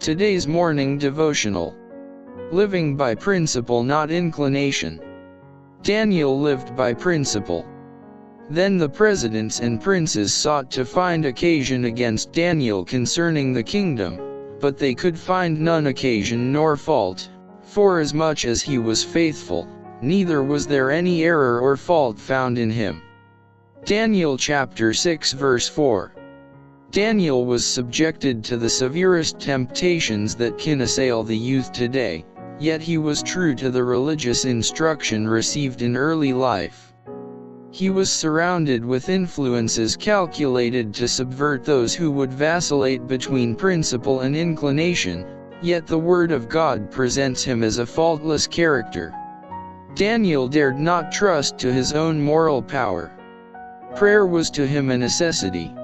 Today's morning devotional. Living by principle, not inclination. Daniel lived by principle. Then the presidents and princes sought to find occasion against Daniel concerning the kingdom, but they could find none occasion nor fault, forasmuch as he was faithful, neither was there any error or fault found in him. Daniel chapter 6 verse 4. Daniel was subjected to the severest temptations that can assail the youth today, yet he was true to the religious instruction received in early life. He was surrounded with influences calculated to subvert those who would vacillate between principle and inclination, yet the Word of God presents him as a faultless character. Daniel dared not trust to his own moral power. Prayer was to him a necessity.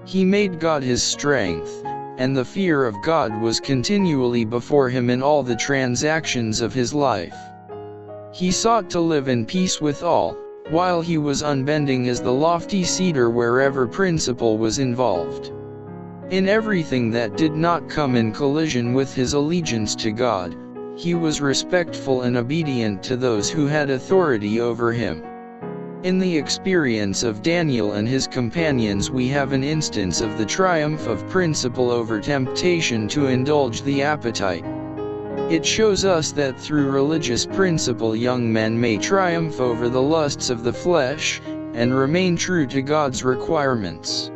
He made God his strength, and the fear of God was continually before him in all the transactions of his life. He sought to live in peace with all, while he was unbending as the lofty cedar wherever principle was involved. In everything that did not come in collision with his allegiance to God, he was respectful and obedient to those who had authority over him. In the experience of Daniel and his companions we have an instance of the triumph of principle over temptation to indulge the appetite. It shows us that through religious principle young men may triumph over the lusts of the flesh, and remain true to God's requirements.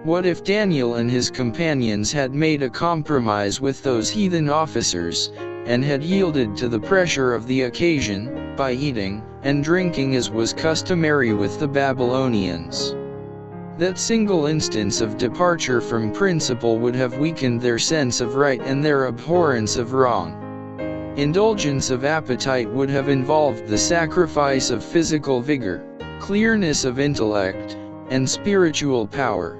What if Daniel and his companions had made a compromise with those heathen officers, and had yielded to the pressure of the occasion, by eating and drinking as was customary with the Babylonians? That single instance of departure from principle would have weakened their sense of right and their abhorrence of wrong. Indulgence of appetite would have involved the sacrifice of physical vigor, clearness of intellect, and spiritual power.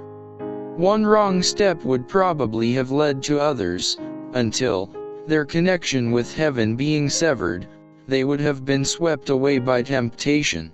One wrong step would probably have led to others, until, their connection with heaven being severed, they would have been swept away by temptation.